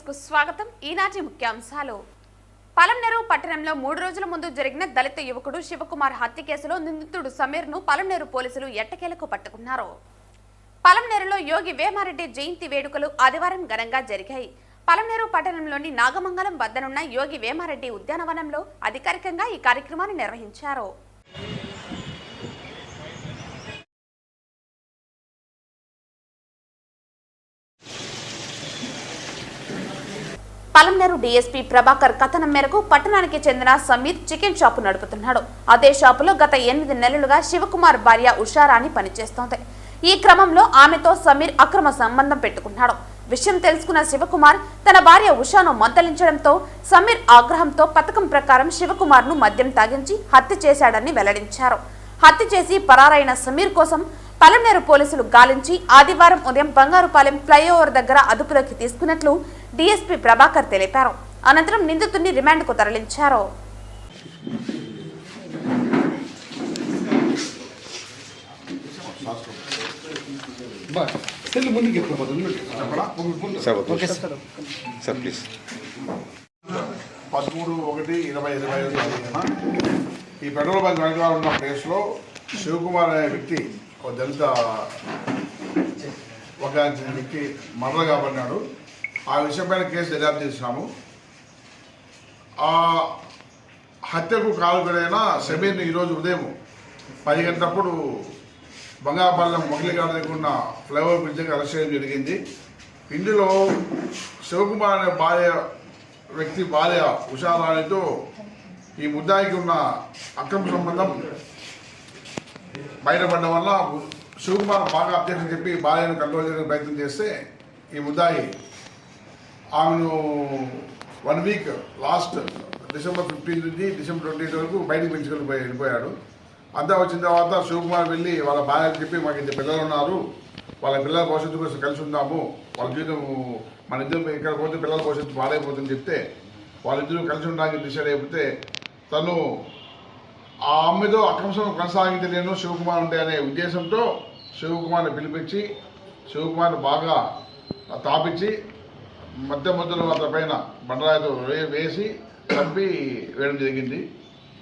News కు స్వాగతం. ఈనాటి ముఖ్యాంశాలు. పలమనేరు పట్టణంలో 3 రోజుల ముందు జరిగిన దళిత యువకుడు శివకుమార్ హత్య కేసులో నిందితుడు సమీర్ ను పలమనేరు పోలీసులు ఎట్టకేలకు పట్టుకున్నారు. పలమనేరులో యోగి వేమారెడ్డి జయంతి వేడుకలు ఆదివారం ఘనంగా జరిగాయి. పలమనేరు పట్టణంలోని నాగమంగళం వద్దనున్న యోగి వేమారెడ్డి ఉద్యానవనంలో అధికారికంగా ఈ కార్యక్రమాన్ని నిర్వహించారు. పలమనేరు డీఎస్పీ ప్రభాకర్ కథనం మేరకు పట్టణానికి చెందిన సమీర్ చికెన్ షాపు నడుపుతున్నాడు. అదే షాపులో గత 8 నెలలుగా శివకుమార్ భార్య ఉషారాణి పనిచేస్తోంది. ఈ క్రమంలో ఆమెతో సమీర్ అక్రమ సంబంధం పెట్టుకున్నాడు. విషయం తెలుసుకున్న శివకుమార్ తన భార్య ఉషాను మందలించడంతో సమీర్ ఆగ్రహంతో పథకం ప్రకారం శివకుమార్ ను మద్యం తాగించి హత్య చేశాడని వెల్లడించారు. హత్య చేసి పరారైన సమీర్ కోసం పలమనేరు పోలీసులు గాలించి ఆదివారం ఉదయం బంగారుపాలెం ఫ్లైఓవర్ దగ్గర అదుపులోకి తీసుకున్నట్లు డీఎస్పీ ప్రభాకర్ తెలిపారు. అనంతరం నిందితుడిని రిమాండ్కు తరలించారు. ఈ పెట్రోల్ బంక్ వెనకాల ఉన్న ప్లేస్లో శివకుమార్ అనే వ్యక్తి ఒక దళిత ఒక వ్యక్తి మర్డర్ కాబడినాడు. ఆ విషయంపైన కేసు దర్యాప్తు చేసినాము. ఆ హత్యకు కాలుగడైన సమీర్ని ఈరోజు ఉదయం 10 గంటలప్పుడు బంగారపాలెం మొగలిగాడ దగ్గర ఉన్న ఫ్లైఓవర్ బ్రిడ్జ్ దగ్గర అరెస్ట్ చేయడం జరిగింది. ఇందులో శివకుమార్ అనే భార్య ఉషారాణితో ఈ ముద్దాయికి ఉన్న అక్రమ సంబంధం బయటపడడం వల్ల శివకుమార్ బాగా అబ్జెక్షన్ చెప్పి భార్యను కంట్రోల్ చేయడానికి ప్రయత్నం చేస్తే ఈ ముద్దాయి ఆమెను 1 వీక్ లాస్ట్ డిసెంబర్ 15 నుంచి డిసెంబర్ 28 వరకు బయటికి పెంచుకొని వెళ్ళిపోయాడు. అంతా వచ్చిన తర్వాత శివకుమార్ వెళ్ళి వాళ్ళ భార్యకు చెప్పి మాకు ఇంత పిల్లలు ఉన్నారు, వాళ్ళ పిల్లల భవిష్యత్తు కోసం కలిసి ఉందాము, వాళ్ళ జీవితం మన ఇద్దరు ఇక్కడ పోతే పిల్లల భవిష్యత్తు పాడైపోతుందని చెప్తే వాళ్ళిద్దరూ కలిసి ఉండడానికి డిసైడ్ అయిపోతే తను ఆ అమ్మాయితో అక్రమం కొనసాగించలేను శివకుమార్ ఉంటే అనే ఉద్దేశంతో శివకుమార్ని పిలిపించి శివకుమార్ని బాగా తాపించి మధ్యలో అతని పైన బండరాయితో వేసి చంపి వేయడం జరిగింది.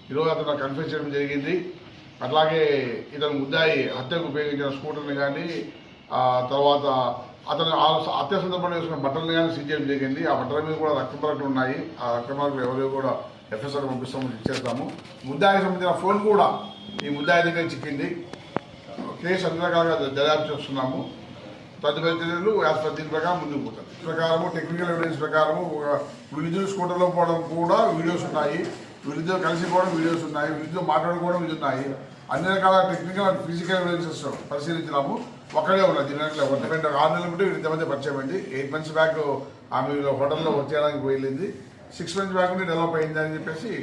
ఈరోజు అతను కన్ఫెస్ చేయడం జరిగింది. అట్లాగే ఇతను ముద్దాయి హత్యకు ఉపయోగించిన స్కూటర్ని కానీ తర్వాత అతను హత్య సందర్భంలో వేసుకున్న బట్టలను కానీ సీజ్ చేయడం జరిగింది. ఆ బట్టల మీద కూడా రక్తపరకలు ఉన్నాయి. ఆ రక్తపరకలు ఎవరు కూడా ఎఫ్ఎస్ఆర్ పంపిస్తామని ఇచ్చేస్తాము. ముద్దాయికి సంబంధించిన ఫోన్ కూడా ఈ ముద్దాయి దగ్గర చిక్కింది. కేసు అన్ని రకాలుగా దర్యాప్తు చేస్తున్నాము. తదుపరి చర్యలు యాజ్ పర్ దీని ప్రకారం ముందుకు పోతారు. ప్రకారము టెక్నికల్ ఎవిడెన్స్ ప్రకారము వీళ్ళిద్దరు స్కూటర్లో పోవడం కూడా వీడియోస్ ఉన్నాయి, వీళ్ళిద్దరు కలిసి పోవడం వీడియోస్ ఉన్నాయి, వీళ్ళిద్దరు మాట్లాడుకోవడం ఇది ఉన్నాయి. అన్ని రకాల టెక్నికల్ అండ్ ఫిజికల్ ఎవిడెన్సెస్ పరిశీలించినాము. ఒక్కడే ఉన్నది. దీని వెంటనే 6 నెలల బట్టి వీళ్ళ మధ్య పరిచయం అయింది. 8 months బ్యాక్ ఆమె హోటల్లో వర్క్ చేయడానికి వెళ్ళింది. 6 months బ్యాక్ నుండి డెవలప్ అయింది అని చెప్పేసి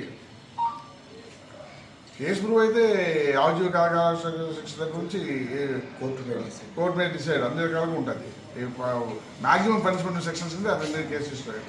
కేసు ప్రూవ్ అయితే ఆజీవ కారాగార శిక్ష దగ్గర నుంచి కోర్టు మీద డిసైడ్ అన్ని రకాలుగా ఉంటుంది. మ్యాక్సిమం పనిష్మెంట్ సెక్షన్స్ ఉంది. అదే కేసు ఇస్తారు.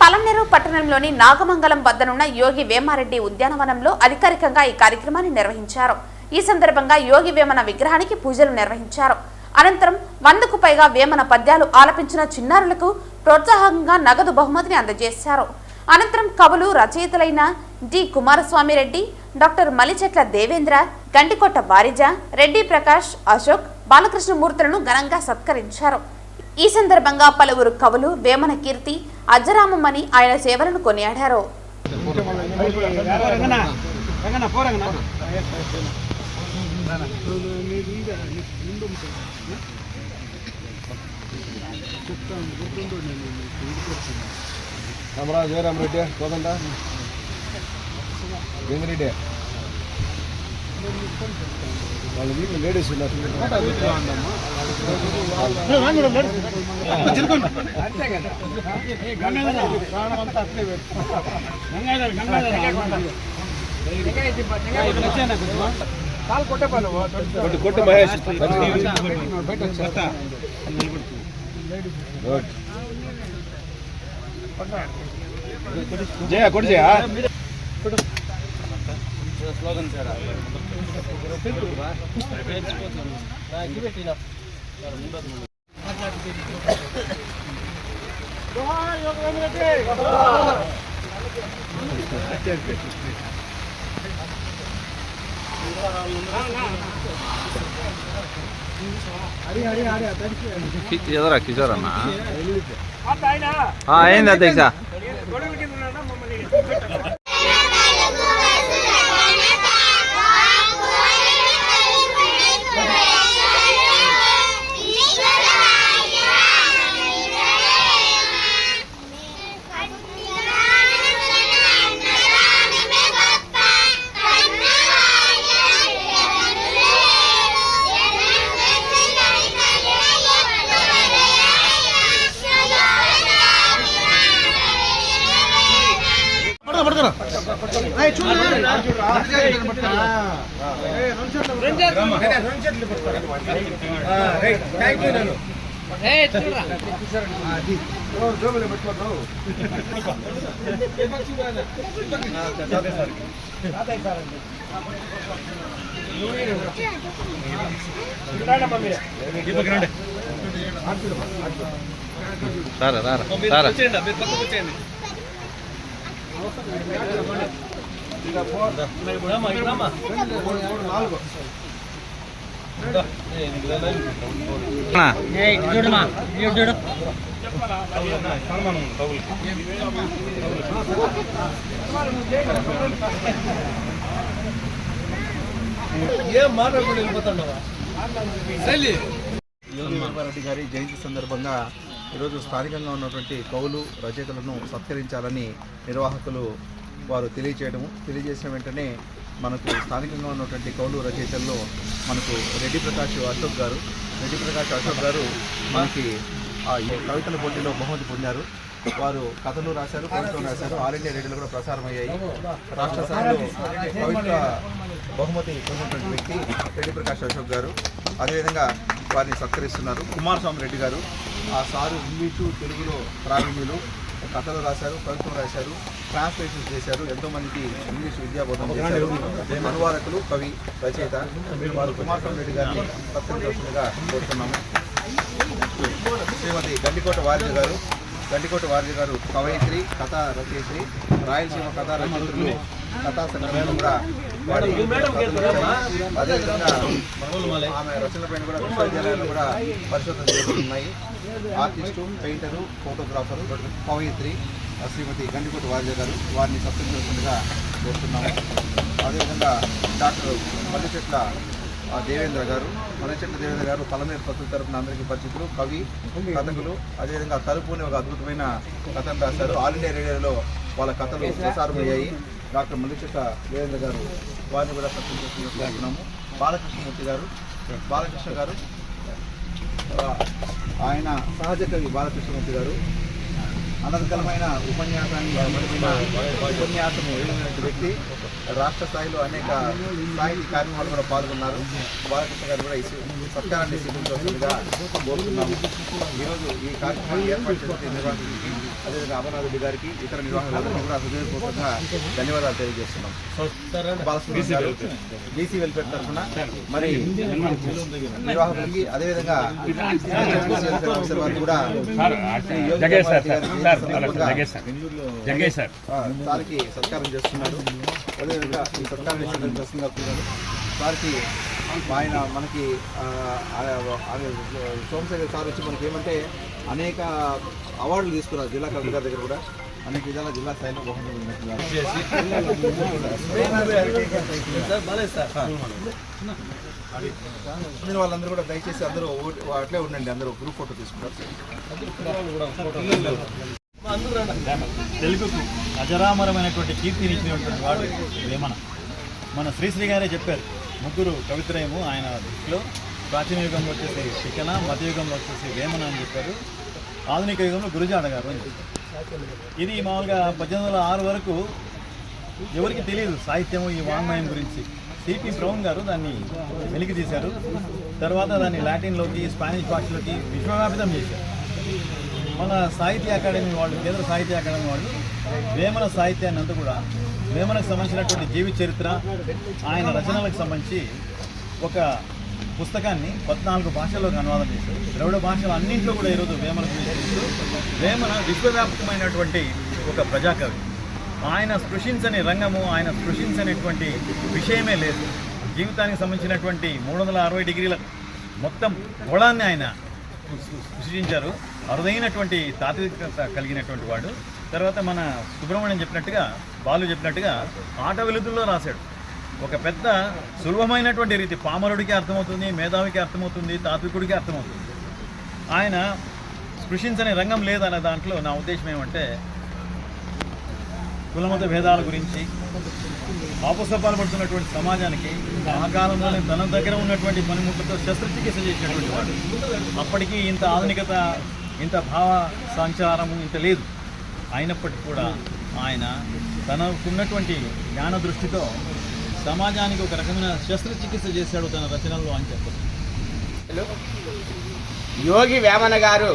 పలమనేరు పట్టణంలోని నాగమంగళం వద్దనున్న యోగి వేమారెడ్డి ఉద్యానవనంలో అధికారికంగా ఈ కార్యక్రమాన్ని నిర్వహించారు. ఈ సందర్భంగా యోగి వేమన విగ్రహానికి పూజలు నిర్వహించారు. అనంతరం 100కు పైగా వేమన పద్యాలు ఆలపించిన చిన్నారులకు ప్రోత్సాహంగా నగదు బహుమతిని అందజేశారు. అనంతరం కవులు రచయితలైన డి కుమారస్వామి రెడ్డి, డాక్టర్ మలిచెట్ల దేవేంద్ర, గండికోట వారిజ, రెడ్డి ప్రకాష్, అశోక్, బాలకృష్ణమూర్తులను ఘనంగా సత్కరించారు. ఈ సందర్భంగా పలువురు కవులు వేమన కీర్తి అజ్జరామని ఆయన సేవలను కొనియాడారు. జయరామ్ రెడ్డి, కోదండ వెంగిరెడ్డి వాళ్ళు వీళ్ళు లేడీస్ ఉన్నారు. కొట్టే మహేష్ గుడ్ జయ కొడు జయ స్లోగన్ సార్ ఎదరా కిషోర్ అన్న అయింది అధ్యక్ష రారా రారా రారా రెడ్డి గారి జయంతి సందర్భంగా ఈరోజు స్థానికంగా ఉన్నటువంటి కవులు రచయితలను సత్కరించాలని నిర్వాహకులు వారు తెలియజేసిన వెంటనే మనకు స్థానికంగా ఉన్నటువంటి కవులు రచయితల్లో మనకు రెడ్డి ప్రకాష్ అశోక్ గారు మనకి ఈ కవితల పోటీలో బహుమతి పొందారు. వారు కథలు రాశారు, కవితలు రాశారు. ఆల్ ఇండియా రేడియోలో కూడా ప్రసారం అయ్యాయి. రాష్ట్ర స్థాయిలో కవిత బహుమతి పొందినటువంటి వ్యక్తి రెడ్డి ప్రకాష్ అశోక్ గారు. అదేవిధంగా వారిని సత్కరిస్తున్నారు కుమారస్వామి రెడ్డి గారు. ఆ సారు ఇంగ్లీషు తెలుగులో ప్రావీణ్యులు, కథలు రాశారు, కవిత్వం రాశారు, ట్రాన్స్లేషన్స్ చేశారు. ఎంతోమందికి ఇంగ్లీష్ విద్యాబోధన చేశారు. అనువాదకులు, కవి, రచయిత. వారు కుమారస్వామి రెడ్డి గారిని సత్కరించాల్సిందిగా కోరుతున్నాము. శ్రీమతి గండికోట వారిజ గారు కవయిత్రి, కథా రచయిత్రి, రాయలసీమ కథా రచయిత్రులు, కథా సంఘంలో కూడా వారి అదేవిధంగా ఆమె రచనలపైన కూడా విశ్వవిద్యాలయాలు కూడా పరిశోధన చేస్తున్నాయి. ఆర్టిస్టు, పెయింటరు, ఫోటోగ్రాఫరు, కవయిత్రి శ్రీమతి గండికోట వారిజ గారు. వారిని సత్కరించాల్సిందిగా కోరుతున్నాము. అదేవిధంగా డాక్టర్ మల్లిచెట్ల దేవేంద్ర గారు పలమేరు పత్రిక తరపున అందరికీ పరిచితులు, కవి, కథకులు. అదేవిధంగా తలుపు అనే ఒక అద్భుతమైన కథను రాశారు. ఆల్ ఇండియా రేడియోలో వాళ్ళ కథలు ప్రసారమయ్యాయి. డాక్టర్ మల్లిచెట్ల దేవేంద్ర గారు, వారిని కూడా సత్కరించుకుంటున్నాము. బాలకృష్ణ గారు ఆయన సహజ కవి బాలకృష్ణమూర్తి గారు అనర్గళమైన ఉపన్యాసం వెళ్ళినటువంటి వ్యక్తి. రాష్ట్ర స్థాయిలో అనేక సాహితీ కార్యక్రమాలు కూడా పాల్గొన్నారు. బాలకృష్ణ గారు కూడా ఈ సత్కారాన్ని స్వీకరించవలసిందిగా కోరుతున్నాము. ఈరోజు ఈ కార్యక్రమాన్ని ఏర్పాటు చేసిన నిర్వాహకులకి, అదేవిధంగా అమర్నాథ్ రెడ్డి గారికి, ఇతర నిర్వాహకులందరికీ కూడా హృదయపూర్వకంగా ధన్యవాదాలు తెలియజేస్తున్నాం. బాలసుబ్రహ్మణ్యం గారు బీసీ వెల్ఫేర్ తరఫున మరి నిర్వాహకులకి, అదేవిధంగా వారికి కూడా సార్కి సత్కారం చేస్తున్నారు. అదేవిధంగా ఈ సత్కారం చేస్తున్నారు సార్కి ఆయన మనకి సోమశేఖర్ సార్ వచ్చి మనకి ఏమంటే అనేక అవార్డులు తీసుకున్నారు. జిల్లా కలెక్టర్ గారి దగ్గర కూడా అనేక విధాల జిల్లా స్థాయిలో బహుమతులు వాళ్ళందరూ కూడా దయచేసి అందరూ అట్లే ఉండండి. అందరూ గ్రూప్ ఫోటో తీసుకుంటారు. తెలుగుకు అజరామరమైనటువంటి కీర్తినిచ్చినటువంటి వాడు వేమన. మన శ్రీశ్రీ గారే చెప్పారు, ముగ్గురు కవిత్రయము ఆయన దృష్టిలో. ప్రాచీన యుగంలో వచ్చేసి శిఖన, మధ్యయుగంలో వచ్చేసి వేమన అని చెప్పారు, ఆధునిక యుగంలో గురుజాడ గారు అని చెప్పారు. ఇది మామూలుగా 1806 వరకు ఎవరికి తెలియదు సాహిత్యము, ఈ వాంగ్మయం గురించి. సిపి బ్రౌన్ గారు దాన్ని వెలికి తీశారు. తర్వాత దాన్ని లాటిన్లోకి, స్పానిష్ భాషలోకి విశ్వవ్యాపితం చేశారు. మన సాహిత్య అకాడమీ వాళ్ళు, కేంద్ర సాహిత్య అకాడమీ వాళ్ళు వేమన సాహిత్యాన్ని అంతా కూడా, వేమనకు సంబంధించినటువంటి జీవిత చరిత్ర, ఆయన రచనలకు సంబంధించి ఒక పుస్తకాన్ని 14 భాషల్లోకి అనువాదం చేశారు. ద్రవిడ భాషలు అన్నింటిలో కూడా ఈరోజు వేమన వేమన విశ్వవ్యాప్తమైనటువంటి ఒక ప్రజాకవి. ఆయన స్పృశించని రంగము, ఆయన స్పృశించనేటువంటి విషయమే లేదు. జీవితానికి సంబంధించినటువంటి 360 డిగ్రీల మొత్తం గోళాన్ని ఆయన సృష్టించారు. అరుదైనటువంటి తాత్వికత కలిగినటువంటి వాడు. తర్వాత మన సుబ్రహ్మణ్యం చెప్పినట్టుగా, బాలు చెప్పినట్టుగా ఆట వెలుతుల్లో రాశాడు. ఒక పెద్ద సులభమైనటువంటి రీతి, పామరుడికి అర్థమవుతుంది, మేధావికి అర్థమవుతుంది, తాత్వికుడికి అర్థమవుతుంది. ఆయన స్పృశించని రంగం లేదనే దాంట్లో నా ఉద్దేశం ఏమంటే, కులమత భేదాల గురించి ఆపసపాలు పడుతున్నటువంటి సమాజానికి ఆ కాలంలోనే తన దగ్గర ఉన్నటువంటి పనిముట్లతో శస్త్రచికిత్స చేసినటువంటి వాడు. అప్పటికీ ఇంత ఆధునికత, ఇంత భావ సంచారము ఇంత లేదు. అయినప్పటికీ కూడా ఆయన తనకున్నటువంటి జ్ఞాన దృష్టితో సమాజానికి ఒక రకమైన శస్త్రచికిత్స చేశాడు తన రచనల్లో అని చెప్పచ్చు. యోగి వేమన గారు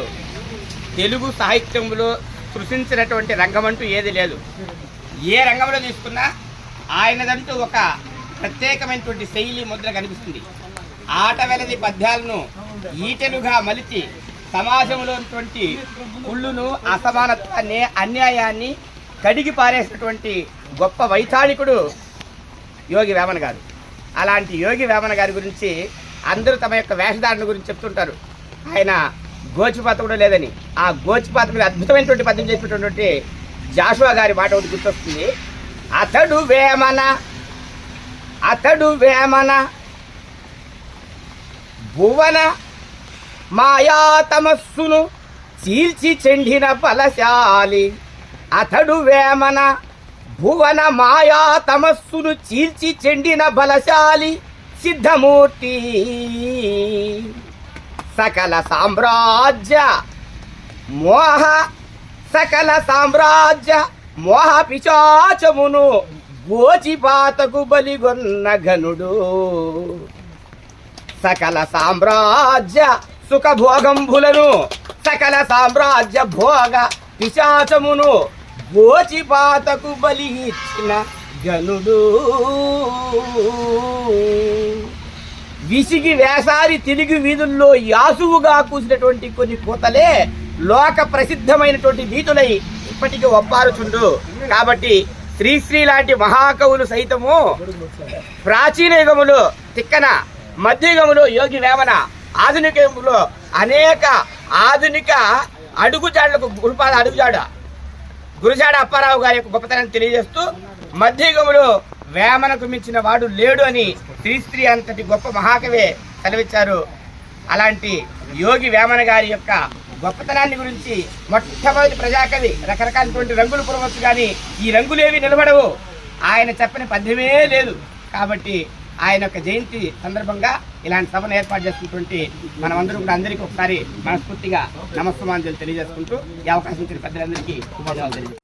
తెలుగు సాహిత్యంలో సృష్టించినటువంటి రంగం అంటూ ఏది లేదు. ఏ రంగంలో తీసుకున్నా ఆయనదంటూ ఒక ప్రత్యేకమైనటువంటి శైలి ముద్ర కనిపిస్తుంది. ఆట వెలది పద్యాలను ఈటెలుగా మలిచి సమాజంలో ఉన్నటువంటి కుళ్ళును, అసమానత్వాన్ని, అన్యాయాన్ని కడిగి పారేసినటువంటి గొప్ప వైతాళికుడు యోగి వేమన గారు. అలాంటి యోగి వేమన గారి గురించి అందరూ తమ యొక్క వేషధారణ గురించి చెప్తుంటారు. ఆయన గోచిపాత కూడా లేదని. ఆ గోచిపాత మీద అద్భుతమైనటువంటి పద్యం చెప్పినటువంటి జాషువా గారి మాట ఒకటి గుర్తొస్తుంది. అతడు వేమన భువన మాయా తమస్సును చీల్చి చెండిన బలశాలి. అతడు వేమన భువన మాయా తమస్సును చీల్చి చెండిన బలశాలి సిద్ధమూర్తి. సకల సామ్రాజ్య మోహ పిశాచమును గోచిపాతకు బలిగొన్న ఘనుడు. సకల సామ్రాజ్య సుఖభోగంబులను, సకల సామ్రాజ్య భోగ పిశాచమును గోచిపాతకు బలి ఇచ్చిన గనుడు. విసిగి వేసారి తిరిగి వీధుల్లో యాసువుగా కూసినటువంటి కొన్ని కోతలే లోక ప్రసిద్ధమైనటువంటి నీతులై ఇప్పటికీ ఒప్పారుచుండు. కాబట్టి శ్రీశ్రీ లాంటి మహాకవులు సైతము ప్రాచీన యుగములో తిక్కన, మధ్యయుగములో యోగి వేమన, ఆధునిక యుగంలో అనేక ఆధునిక అడుగుజాడలకు గురుజాడ అప్పారావు గారి యొక్క గొప్పతనాన్ని తెలియజేస్తూ, మధ్యయుగములో వేమనకు మించిన వాడు లేడు అని శ్రీశ్రీ అంతటి గొప్ప మహాకవే సెలవిచ్చారు. అలాంటి యోగి వేమన గారి యొక్క గొప్పతనాన్ని గురించి మొట్టమొదటి ప్రజాకవి. రకరకాలటువంటి రంగులు పురవచ్చు, కానీ ఈ రంగులేవి నిలబడవు. ఆయన చెప్పని పద్యమే లేదు. కాబట్టి ఆయన యొక్క జయంతి సందర్భంగా ఇలాంటి సభను ఏర్పాటు చేసుకున్నటువంటి మనమందరూ కూడా అందరికీ ఒకసారి మనస్ఫూర్తిగా నమస్కారాలు తెలియజేసుకుంటూ ఈ అవకాశం ఇచ్చిన పెద్దలందరికీ ధన్యవాదాలు.